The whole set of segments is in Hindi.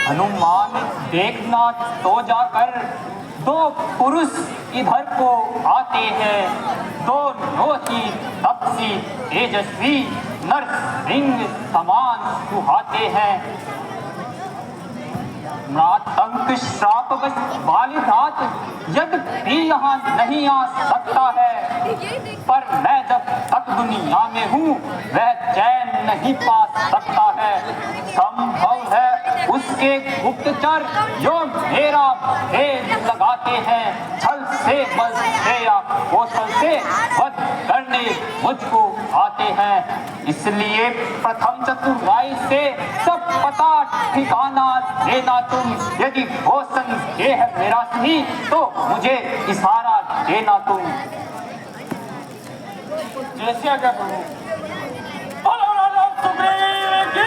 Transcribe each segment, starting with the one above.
हनुमान देखना तो जाकर दो पुरुष इधर को आते हैं, दोनों ही तपसी तेजस्वी नरसिंह समान सुहाते हैं। मातंग श्रापवश बालिघात यद्यपि यहाँ नहीं आ सकता है, पर मैं जब तक दुनिया में हूँ वह चैन नहीं पा सकता है। संभव है उसके गुप्तचर जो मेरा भेद लगाते हैं, छल से बल से या कौशल से वध करने मुझको आते हैं। इसलिए प्रथम चतुराई से सब पता ठिकाना देना तुम। यदि वो संदेह मेरा सही तो मुझे इशारा देना तुम। जैसे आज्ञा प्रभु। बोलो राजा सुग्रीव की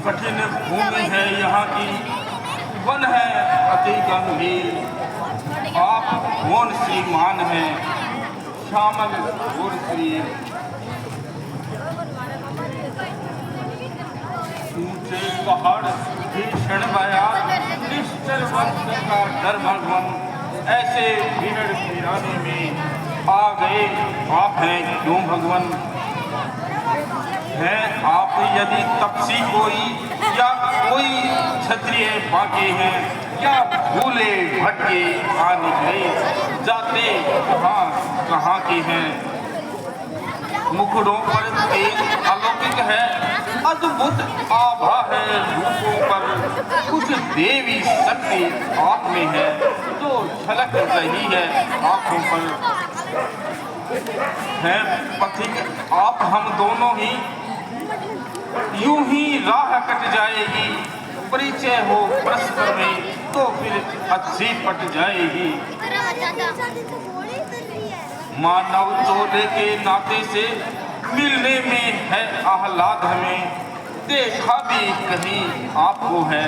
कठिन भूमि है यहाँ की, वन है अति गंभीर। आप कौन श्रीमान हैं, श्यामल और श्री। ऊंचे पहाड़ भीषण बयान, निश्चल वंश का डर भगवन। ऐसे भीड़ वीराने में आ गए आप हैं क्यों भगवन। है आप यदि तपसी कोई या कोई क्षत्रिय बाकी हैं, या भूले भटके आ निकले जाते कहाँ के हैं। मुखड़ों पर तेज अलौकिक है, अद्भुत आभा है रूपों पर। कुछ देवी शक्ति आप में है जो झलक रही है आंखों पर। है पथिक आप हम दोनों ही, यूं ही राह कट जाएगी। परिचय हो परस्पर में तो फिर अच्छी पट जाएगी। मानव तोले के नाते से मिलने में है आह्लाद हमें। देखा भी कहीं आपको है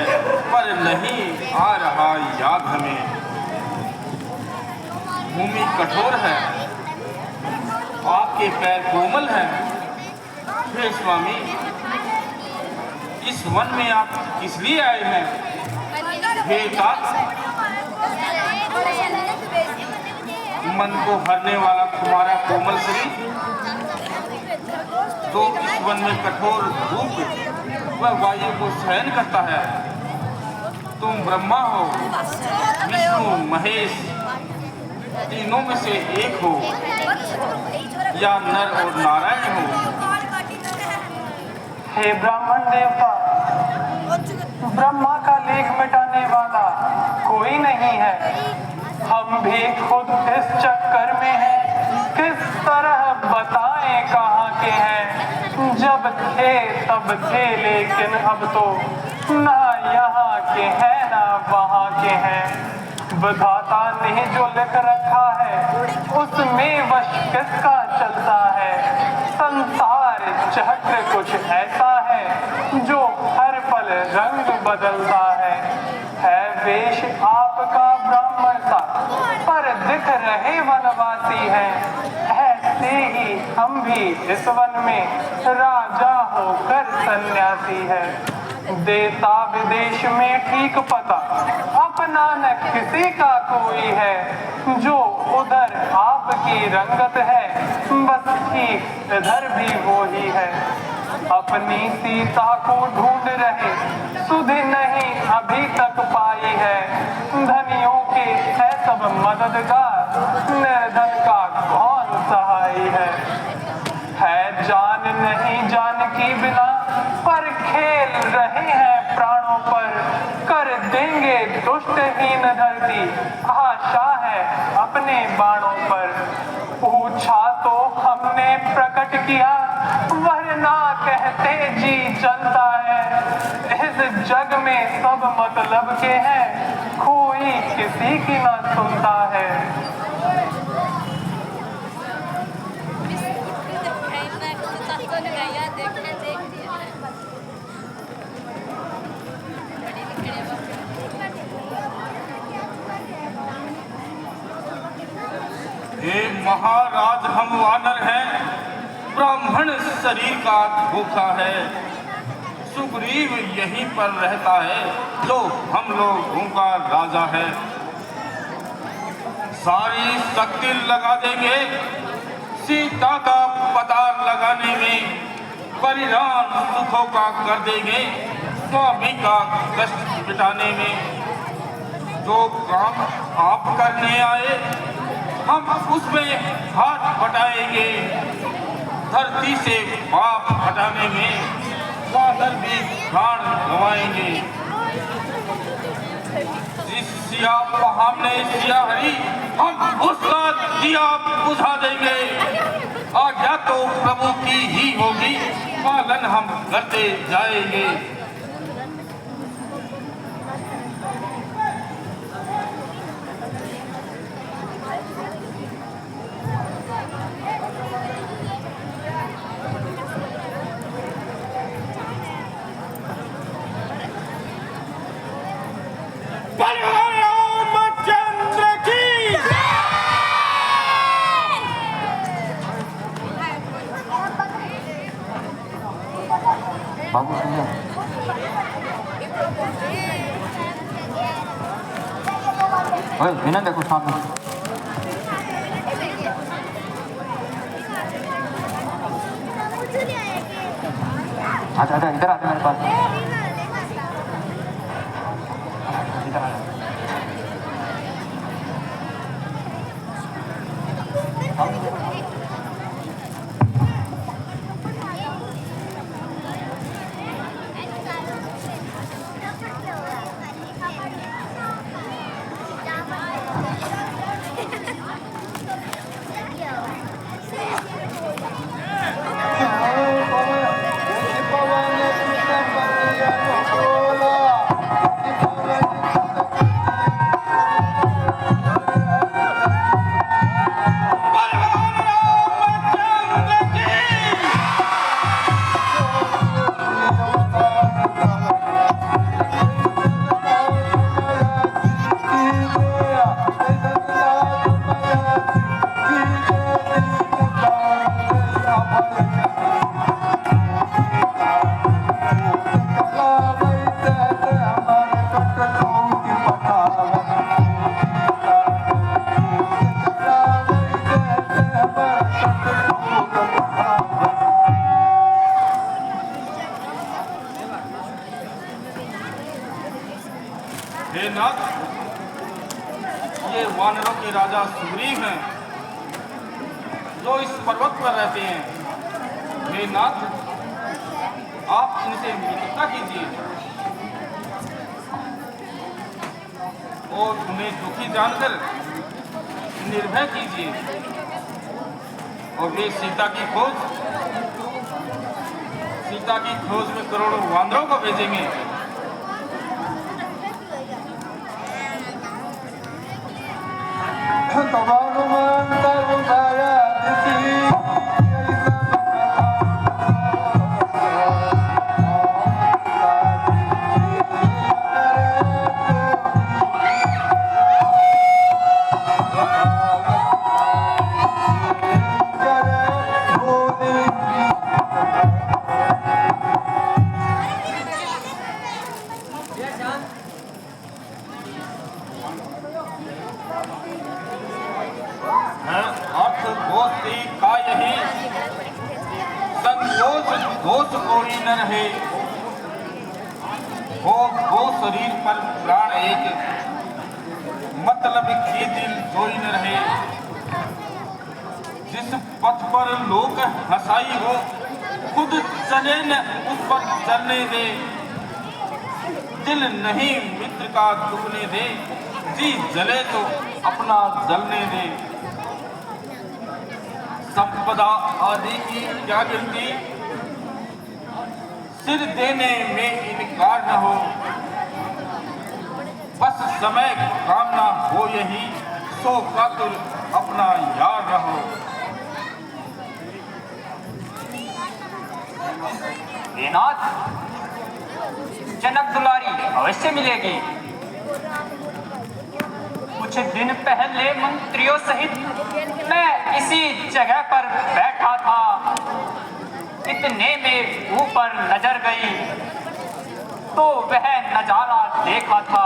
पर नहीं आ रहा याद हमें। भूमि कठोर है, आपके पैर कोमल हैं। हे स्वामी, इस वन में आप किस लिए आए हैं? हे तात, मन को हरने वाला तुम्हारा कोमल शरीर तो इस वन में कठोर धूप व वायु को सहन करता है। तुम ब्रह्मा हो, विष्णु, महेश, तीनों में से एक हो, या नर और नारायण हो। हे ब्राह्मण देवता, ब्रह्मा का लेख मिटाने वाला कोई नहीं है। हम भी खुद इस चक्कर में हैं, किस तरह बताएं कहाँ के हैं। जब थे तब थे, लेकिन अब तो ना यहाँ के हैं ना वहाँ के हैं। विधाता ने जो लिख रखा है उसमें वश किसका चलता है। संसार चक्र कुछ ऐसा है जो हर पल रंग बदलता है वेश आपका ब्राह्मण सा, पर दिख रहे वनवासी हैं। ऐसे ही हम भी इस वन में राजा होकर सन्यासी है। देता विदेश में ठीक पता, अपना न किसी का कोई है। जो उधर आपकी रंगत है, बस ठीक इधर भी वो ही है। अपनी सीता को ढूंढ रहे, सुध नहीं अभी तक पाई है। धनियों के है सब मददगार, निर्धन का कौन सहाय है। जान नहीं जान की बिना, पर खेल रहे हैं प्राणों पर। कर देंगे दुष्टहीन धरती, आशा है अपने बाणों पर। पूछा तो हमने प्रकट किया, वरना कहते जी चलता है। इस जग में सब मतलब के हैं, कोई किसी की ना सुनता है। हे महाराज, हम वानर हैं, ब्राह्मण शरीर का धोखा है। सुग्रीव यहीं पर रहता है, जो हम लोगों का राजा है। सारी शक्ति लगा देंगे सीता का पता लगाने में। परिणाम सुखों का कर देंगे स्वामी का कष्ट मिटाने में। जो काम आप करने आए, हम उसमें हाथ बटाएंगे। धरती से पाप हटाने में वानर भी प्राण गंवाएंगे। जिस सिया हमने सिया हरी, हम उसका दिया बुझा देंगे। आज्ञा तो प्रभु की ही होगी, पालन हम करते जाएंगे। रामचंद्र की बाबू भैया ओए बिना देखो सामने। अच्छा अच्छा इधर आते मेरे पास, इधर आ। हे नाथ, ये वानरों के राजा सुग्रीव हैं, जो इस पर्वत पर रहते हैं। हे नाथ, आप इनसे मित्रता कीजिए और उन्हें दुखी जानकर निर्भय कीजिए और वे सीता की खोज में करोड़ों वानरों को भेजेंगे। का यही संकोच दोष कोई न रहे, वो शरीर पर प्राण एक, मतलब की दिल कोई न रहे। जिस पथ पर लोग हंसाई हो, खुद चले न उस पर चलने दे। दिल नहीं मित्र का दुखने दे, जी जले तो अपना जलने दे। संपदा आदि की क्या गिनती, सिर देने में इनकार न हो। बस समय कामना हो यही, सो कातुर अपना यार रहो। नाथ, जनक दुलारी अवश्य मिलेगी। कुछ दिन पहले मंत्रियों सहित मैं इसी जगह पर बैठा था, इतने में ऊपर नजर गई तो वह नजारा देखा था।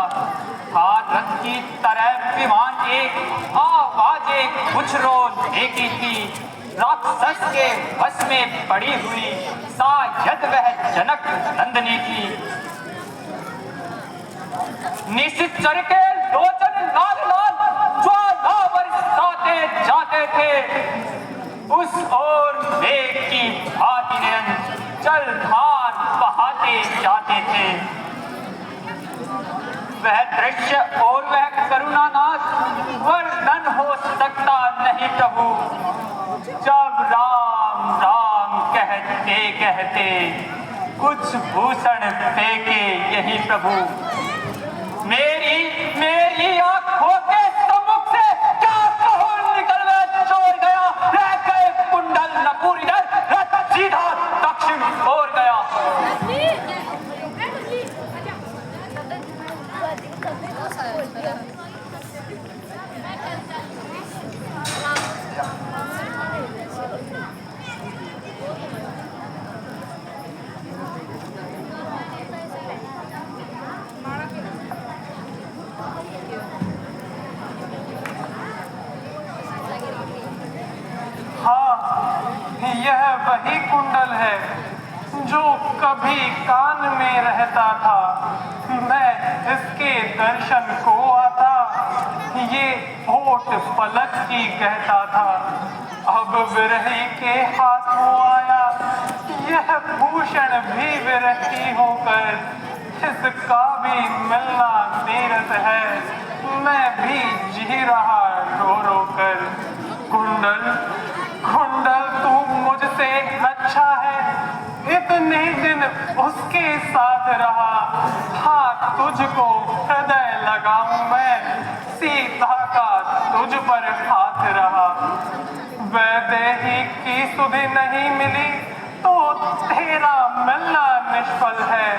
रथ की तरह विमान एक आवाजें कुछ रोज एक ही थी, राक्षस के वश में पड़ी हुई, शायद वह जनक नंदनी थी। निश्चर के लोचन लाल लाल ज्वाला बरसाते जाते थे, उस ओर मेघ की भांति निरंतर जलधार बहाते जाते थे। वह दृश्य और वह करुणानाथ वर्णन हो सकता नहीं प्रभु। जब राम राम कहते कहते कुछ भूषण फेंके यही प्रभु, मेरी आंखों के सम्मुख से क्या कहूं निकल चोर गया। रह गए कुंडल नपुर इधर, रथ सीधा दक्षिण ओर गया। यह वही कुंडल है जो कभी कान में रहता था, मैं इसके दर्शन को आता। ये होठ पलक की कहता था, अब विरही के हाथों आया। यह भूषण भी विरही होकर, इसका भी मिलना नीरस है। मैं भी जी रहा रो रो कर। कुंडल तू मुझसे अच्छा है, इतने दिन उसके साथ रहा। हाँ तुझको हृदय लगाऊं मैं, सीता का तुझ पर हाथ रहा। वैदेही की सुधि नहीं मिली तो तेरा मिलना निष्फल है।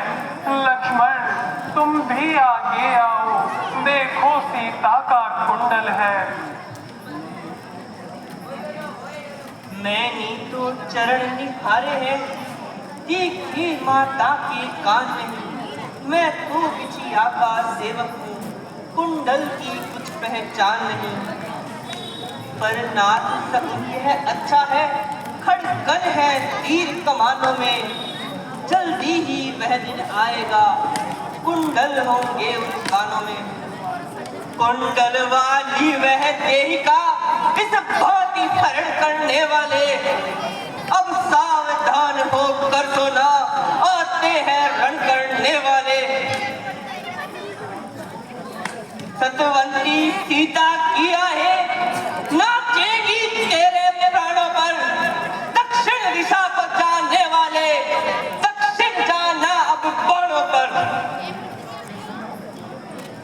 लक्ष्मण तुम भी आगे आओ, देखो सीता का कुंडल है। मैंने तो चरण निहारे हैं, देखी माता की कान नहीं। मैं तो बिछिया का सेवक हूँ, कुंडल की कुछ पहचान नहीं। पर नाथ सकुन यह अच्छा है, खड़कन है तीर कमानों में। जल्दी ही वह दिन आएगा, कुंडल होंगे उन कानों में। कुंडल वाली वह देहिका, इस भांति हरण करने वाले, अब सावधान होकर सोना और सतवंती सीता किया है, नाचेगी तेरे प्राणों पर। दक्षिण दिशा को जानने वाले दक्षिण जाना अब बाणों पर।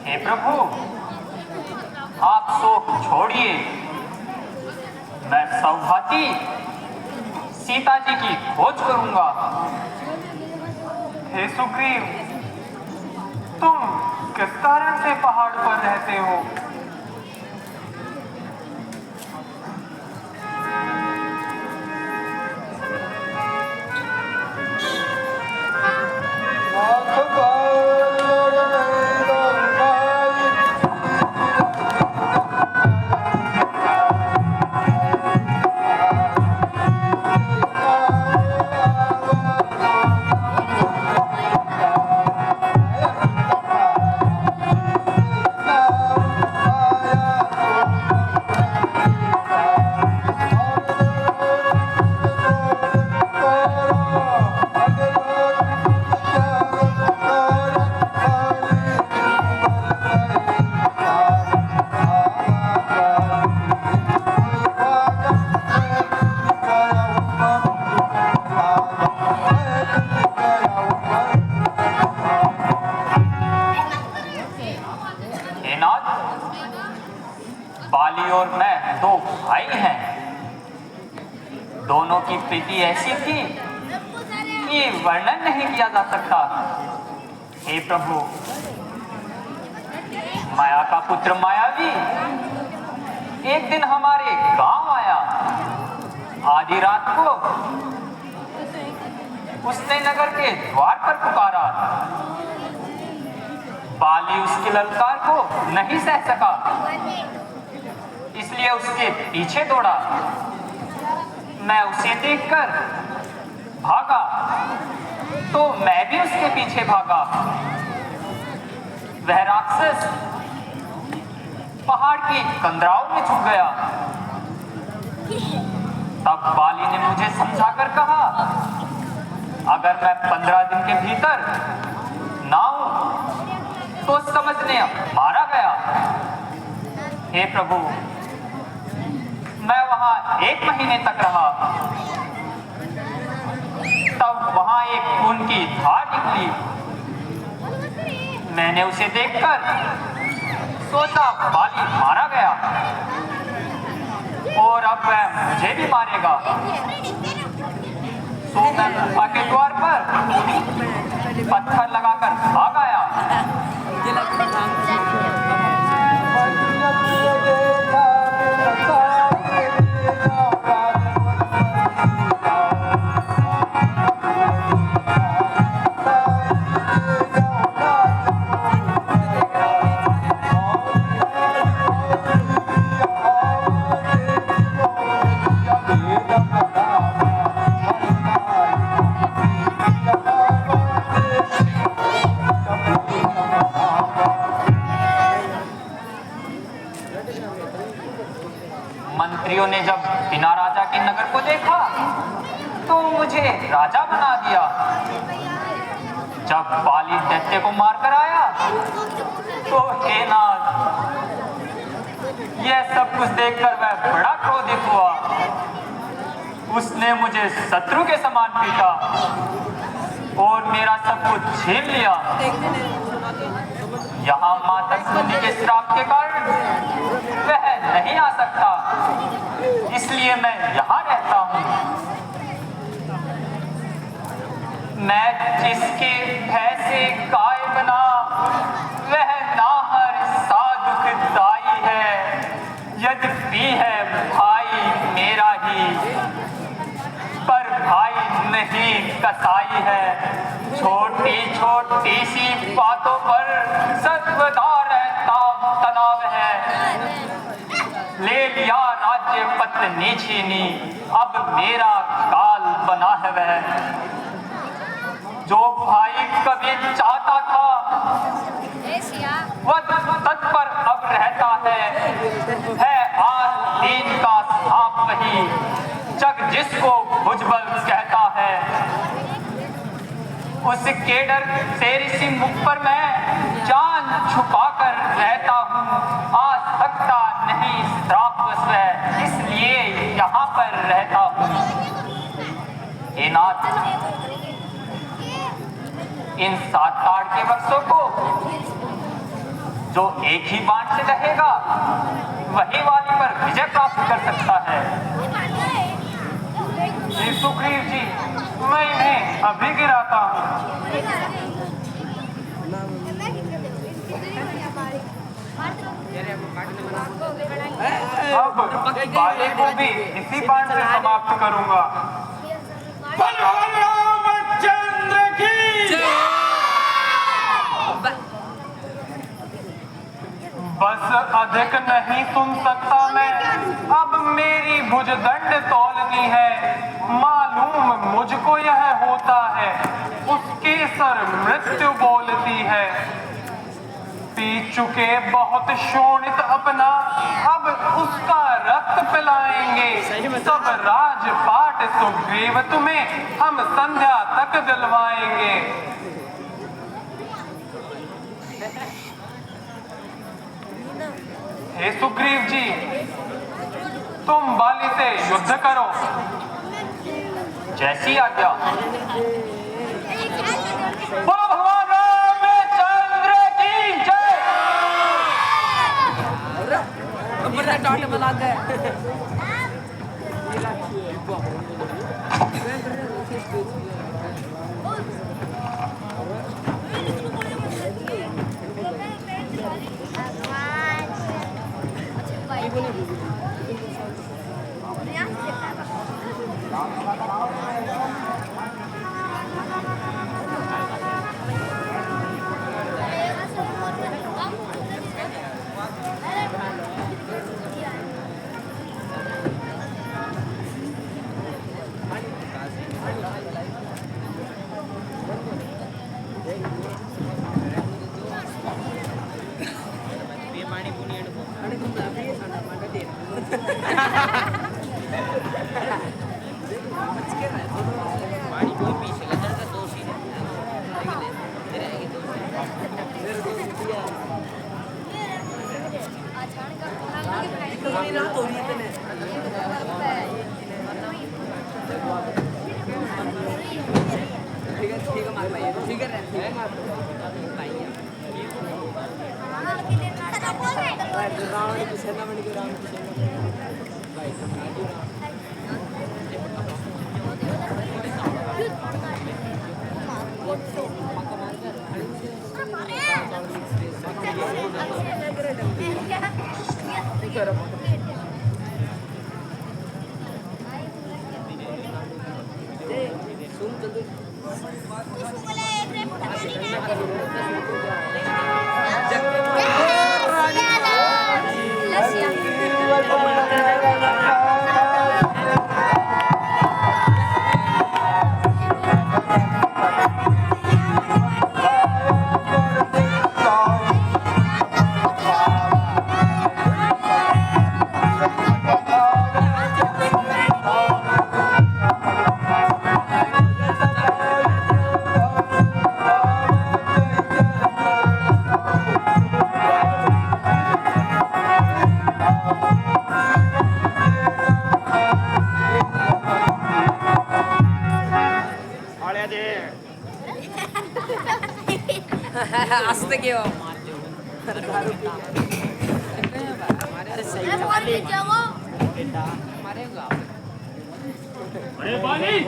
हे प्रभु, आप शोक छोड़िए। मैं सौभाती सीता जी की खोज करूंगा। हे सुग्रीव, तुम किस कारण से पहाड़ पर रहते हो? बाली और मैं दो भाई हैं। दोनों की प्रीति ऐसी थी कि वर्णन नहीं किया जा सकता। हे प्रभु, माया का पुत्र मायावी एक दिन हमारे गांव आया। आधी रात को उसने नगर के द्वार पर पुकारा। बाली उसके ललकार को नहीं सह सका, इसलिए उसके पीछे दौड़ा। मैं उसे देखकर भागा तो मैं भी उसके पीछे भागा। वह राक्षस पहाड़ की कंदराओं में छुप गया। तब बाली ने मुझे समझाकर कहा, अगर मैं 15 दिन के भीतर ना आऊं तो समझने मारा गया। हे प्रभु, मैं वहां 1 महीने तक रहा। तब वहां एक खून की धार निकली। मैंने उसे देखकर सोचा बाली मारा गया और अब वह मुझे भी मारेगा। तो मैं गुफा के द्वार पर पत्थर लगाकर भाग आया। मंत्रियों ने जब बिना राजा के नगर को देखा तो मुझे राजा बना दिया। जब बाली दैत्य को मारकर आया तो हे नाथ, यह सब कुछ देखकर वह बड़ा क्रोधित हुआ। उसने मुझे शत्रु के समान पीटा और मेरा सब कुछ छीन लिया। यहाँ माता मुनि के श्राप के कारण वह नहीं आ सकता, इसलिए मैं यहाँ रहता हूँ। मैं जिसके भय से काय बना, वह नाहर साधुखदाई है। यद्यपि है भाई मेरा ही, पर भाई नहीं कसाई है। छोटी छोटी सी बातों पर सर्वदा रहता तनाव है। ले लिया राज्य पत्नी छीनी, अब मेरा काल बना है वह। जो भाई कभी चाहता था वह तत्पर अब रहता है आज दिन का सांप वही, जग जिसको भुजबल कहता है। उसके डर से ऋषि मुख पर मैं जान छुपाकर रहता हूँ, आ सकता नहीं श्रापवश है, इसलिए यहाँ पर रहता हूँ। हे नाथ, इन 7 ताड़ के वृक्षों को जो एक ही बाण से रहेगा वही वाली पर विजय प्राप्त कर सकता है। जी सुग्रीव जी, मैं इन्हें अभी गिराता हूँ। अब बाले को भी इसी बाण से समाप्त करूंगा। रामचंद्र की बस अधिक नहीं सुन सकता मैं, अब मेरी भुजदंड तौलनी है। मालूम मुझको यह होता है, उसके सर मृत्यु बोलती है। पी चुके बहुत शोणित अपना, अब उसका रक्त पिलाएंगे। सब राजपाट सुग्रीव तुम्हें हम संध्या तक दिलवाएंगे। हे सुग्रीव जी, तुम बाली से युद्ध करो। जैसी आज्ञा। बोलो भगवान रामचंद्र की जय। आस्ते के हो अरे बाली,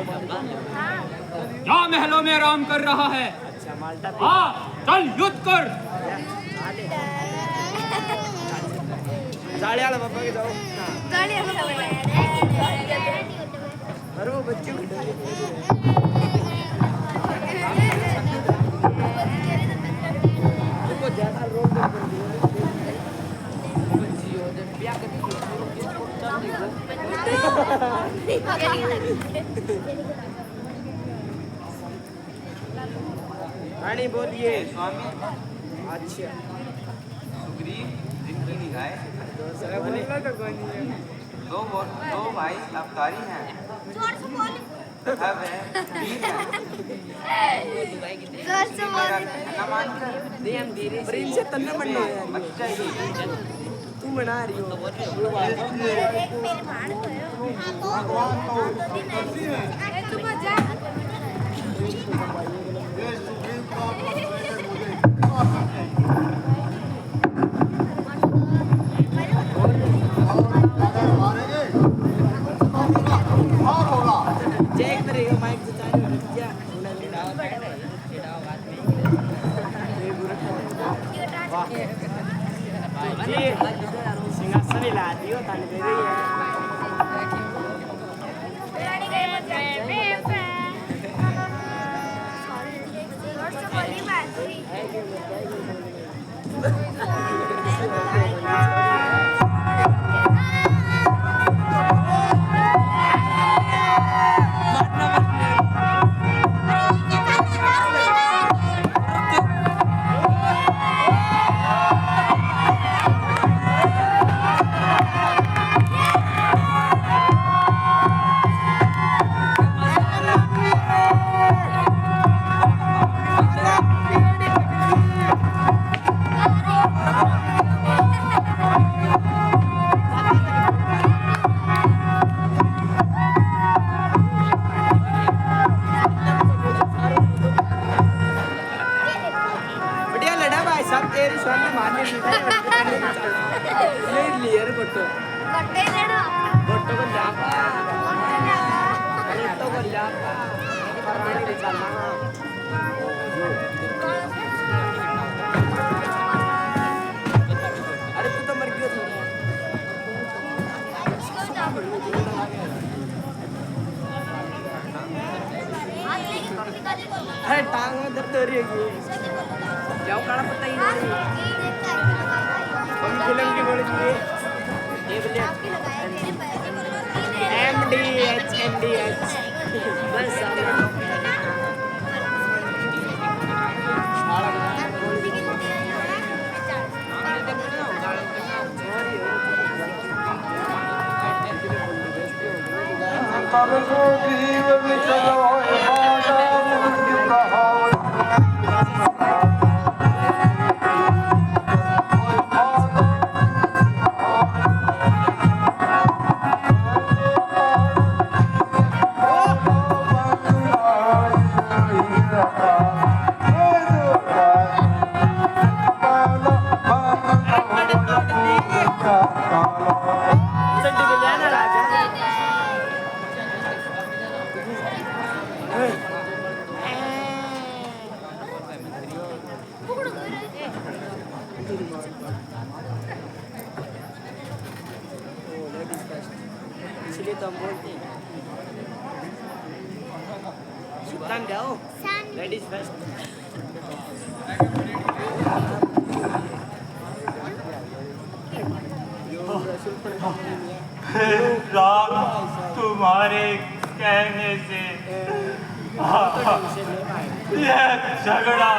क्या महलों में आराम कर रहा है? हाँ, चल युद्ध कर। रानी बोलिए स्वामी। अच्छा सुग्रीव जिनकी निगाहें दो भाई अवतारी हैं। जोर से बोल। प्रेम से तन्ना बनना है तू बना रही हो चेक करेगा माइक से चालू है क्या जी सिंहासन हिला दियो ताने दे रही है बढ़िया लड़ा भाई साहब तेरे सामने मारने ले लियर बट्टो बट्टो को जापा बट्टो को जापा परमाने ले चलना अरे तू तो मर गया अरे टांग में दर्द हो रही है जाओ काड़ा पता ही नहीं हम फिल्म की बोल रही है ये बोलिए MDH बस इसलिए तो हम बोलते हैं सुल्तान जाओ लेडीज फर्स्ट राम तुम्हारे कहने से यह झगड़ा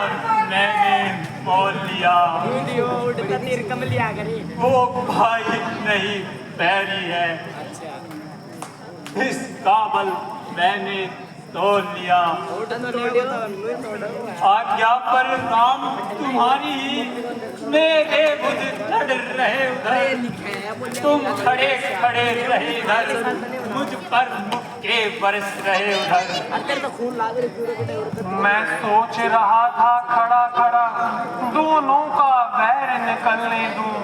मैंने बोल लिया वीडियो उड़कर निरकम लिया करे वो भाई नहीं पैरी है इस काबल मैंने तोड़ लिया आज्ञा पर राम तुम्हारी ही मेरे बुझ लड़ रहे उधर तुम खड़े खड़े रहे इधर मुझ पर मुक्के बरस रहे उधर मैं सोच रहा था खड़ा खड़ा दोनों का बैर निकलने दूं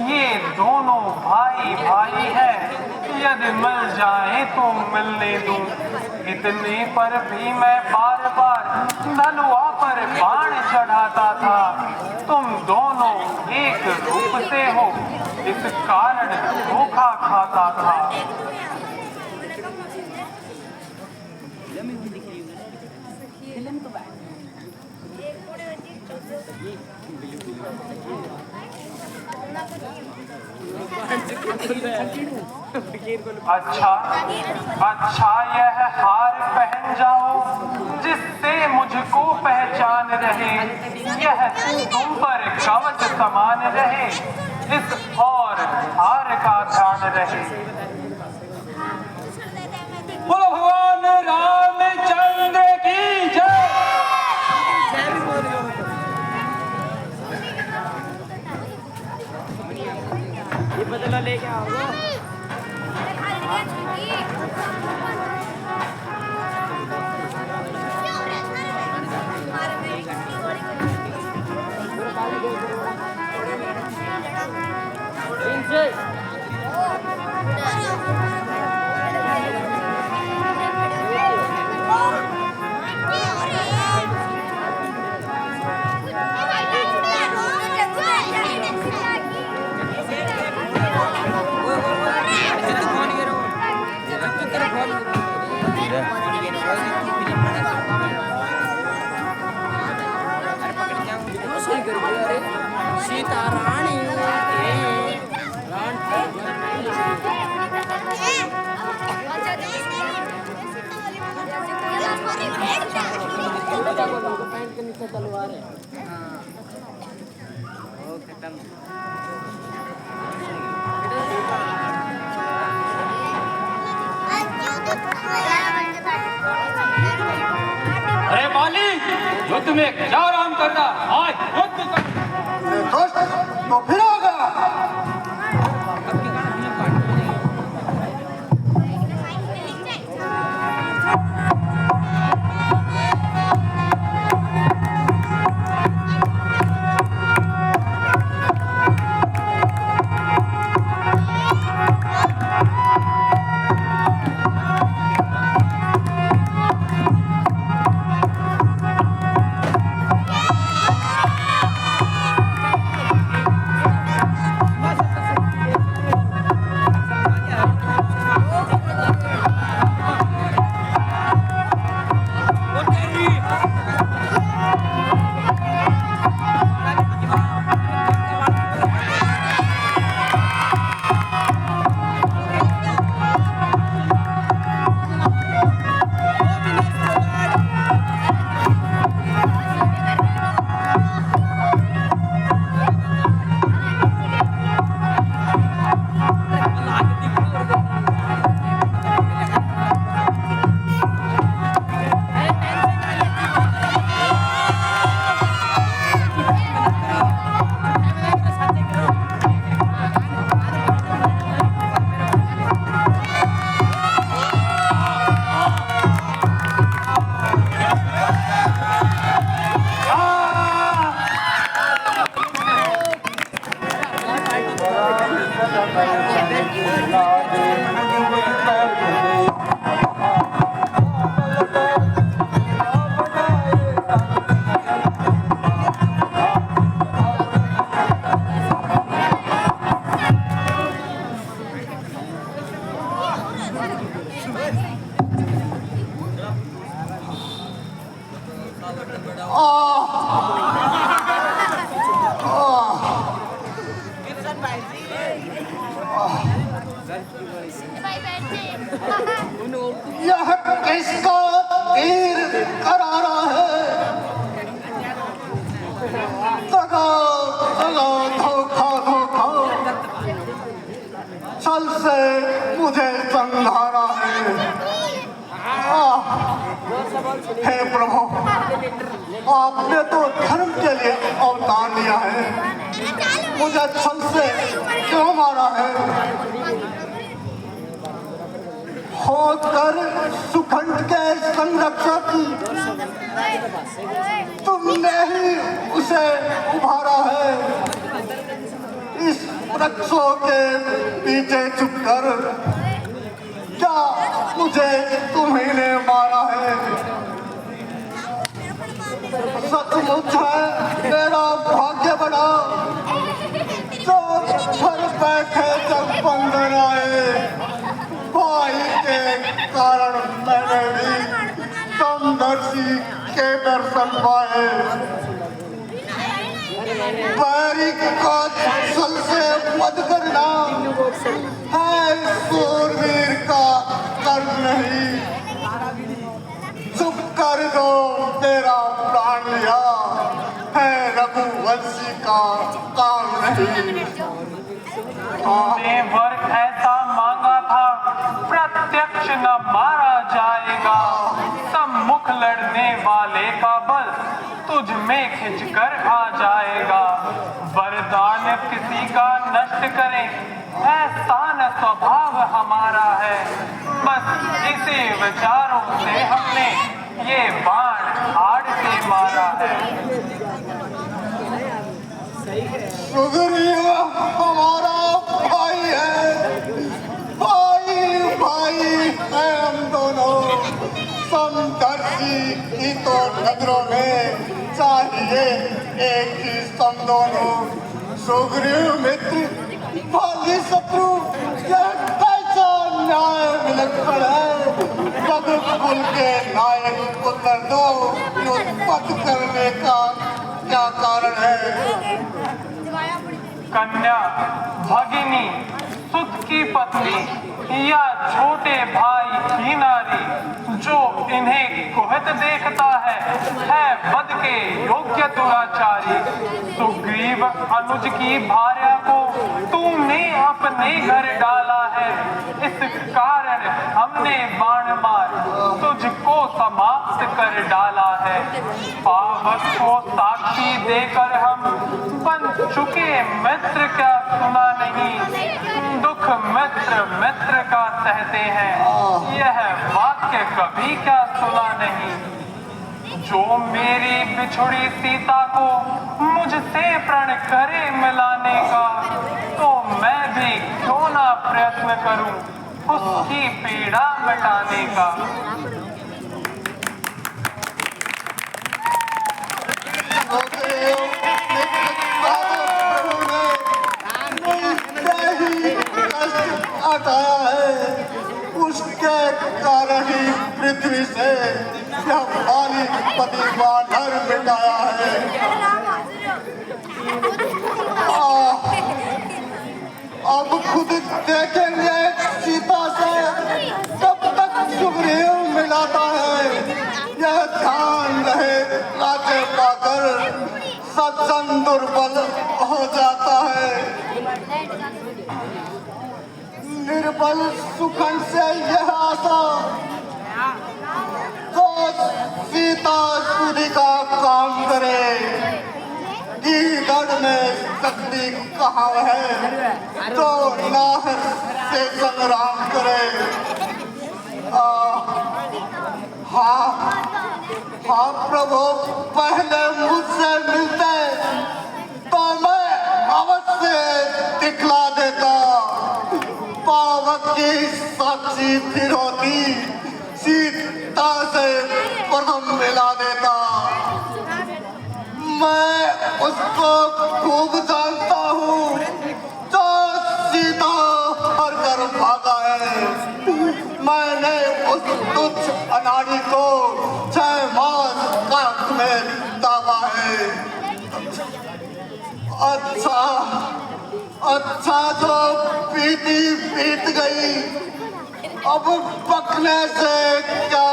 ये दोनों भाई भाई है यदि मिल जाए तो मिलने दूं इतने पर भी मैं बार बार धनुआ पर बाण चढ़ाता था तुम दोनों एक रूप से हो इस कारण धोखा खाता था अच्छा यह हार पहन जाओ जिससे मुझको पहचान रहे यह तुम पर कवच समान रहे इस और हार का ध्यान रहे बोलो भगवान राम सीता रानी पैंट के नीचे तलवार है। ओ खत्म। अरे माली, युद्ध में क्या आराम करना, आज युद्ध कर। दोस्त तो फिर आ गया। यह किसका तीर करारा है, दगा दगा धोखा धोखा, छल से मुझे संधारा है। हे प्रभु, आपने तो धर्म के लिए अवतार लिया है, मुझे छल से क्यों मारा है? होकर सुखंड के संरक्षक तुमने ही उसे उभारा है। इस वृक्षों के पीछे छुपकर क्या मुझे तुम्ही ने मारा है? सचमुच है मेरा भाग्य बड़ा, जो घर बैठे जब बंधन आए, भाई के कारण मैंने भी समदर्शी के दर्शन पाए। बैरी का छल से वध करना है सूरवीर का कर्म नहीं। चुप कर दो, तेरा प्राण लिया है रघुवंशी का काम नहीं। हमने वर ऐसा मांगा था, प्रत्यक्ष न मारा जाएगा। सम्मुख लड़ने वाले का बल तुझ में खिंच कर आ जाएगा। वरदान किसी का नष्ट करें, ऐसा न स्वभाव हमारा है। बस इसी विचारों से हमने ये बाण आड़ से मारा है। सुग्रीव हमारा भाई है, भाई भाई है हम दोनों। समदर्शी की तो नजरों में चाहिए एक ही सम दोनों। सुग्रीव मित्र भाली शत्रु, यह कैसा न्याय विलक्षण है। रघुकुल के नायक उत्तर दो, युद्ध करने का क्या कारण है? कन्या, भगिनी, सुत की पत्नी या छोटे भाई की नारी जो इन्हें कुहत देखता है वध के योग्य दुराचारी। सुग्रीव, अनुज की भार्या को तूने अपने घर डाला है, इस कारण हमने बाण मार तुझको समाप्त कर डाला है। पावक को साक्षी देकर हम बन चुके मित्र क्या सुना नहीं, दुख मित्र मित्र का सहते हैं, यह वाक्य कभी क्या सुना नहीं। जो मेरी बिछुड़ी सीता को मुझसे प्रण करे मिलाने का, तो मैं भी क्यों ना प्रयत्न करूं उसकी पीड़ा मिटाने का। हटाया है, उसके कारण ही पृथ्वी से यह बाली पति का डर मिटाया है। अब खुद देखेंगे सीता से कब तक सुग्रीव मिलाता है। यह ध्यान रहे, राज्य पाकर सज्जन दुर्बल हो जाता है। निर्बल सुखन से यह आशा तो सीता सूरी का काम करे, गीदड़ में शक्ति कहाँ है तो नाह से संग्राम करे। हाँ प्रभु, पहले मुझसे मिलते तो मैं अवश्य दिखला देता। पावक की साक्षी फिर होती, सीता से प्रथम मिला देता। मैं उसको खूब जानता हूँ जो सीता हर कर भागा है। मैंने उस तुच्छ अनाड़ी को 6 मास काट में दागा है। अच्छा जो पीती बीत गई, अब पकने से क्या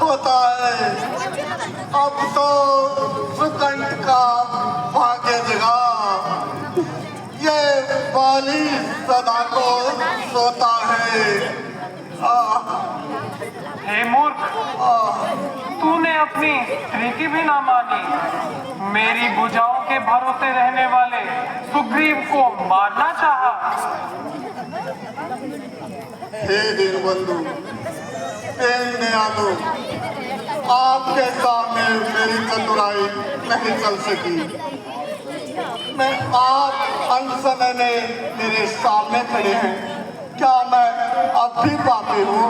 होता है। अब तो सुकंठ का भाग्य जगा, ये बाली सदा को सोता है। हे मूर्ख, तूने अपनी स्त्री की भी ना मानी। मेरी भुजाओं के भरोसे रहने वाले सुग्रीव को मारना चाहा। हे दीनबंधु, दयालु, आपके सामने मेरी चतुराई नहीं चल सकी। मैं आप अनसने मेरे सामने खड़े हैं, क्या मैं अब भी पापी हूँ?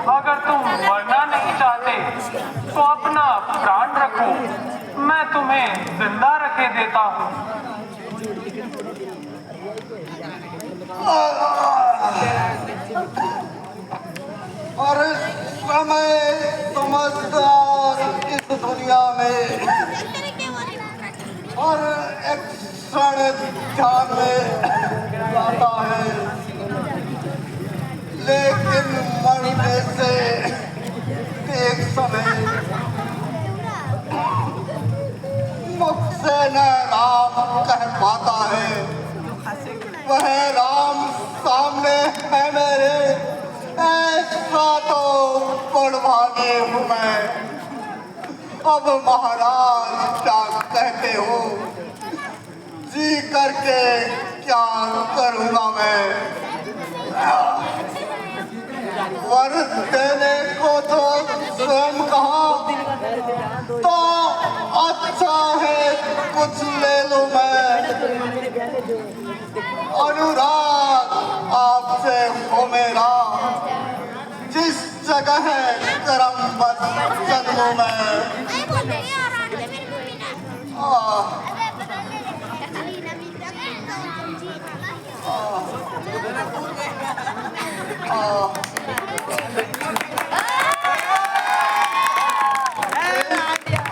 अगर तुम मरना नहीं चाहते तो अपना प्राण रखो, मैं तुम्हें जिंदा रखे देता हूँ। और समय समझदार इस दुनिया में और एक क्षण ध्यान में आता है, लेकिन मरने से एक समय मुख से न राम कह पाता है। वह राम सामने है मेरे, ऐसा तो बड़भागी हूँ मैं। अब महाराज क्या कहते हो, जी करके क्या करूँगा मैं? देने को तो स्वयं कहा, तो अच्छा है कुछ ले लूं मैं। अनुराग आपसे हो मेरा, जिस जगह है करम बस जन्मों में।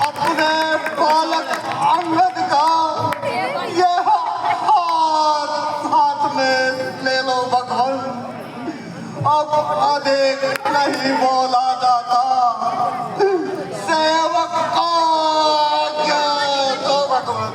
अपने बालक अंगद का यह हाथ में ले लो भगवान। अब अधिक नहीं बोला जाता, सेवक आज्ञा दो भगवान।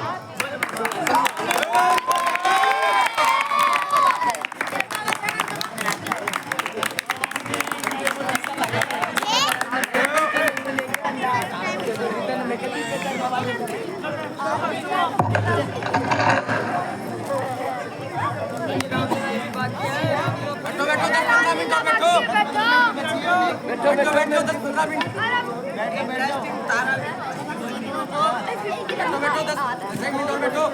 बैठो।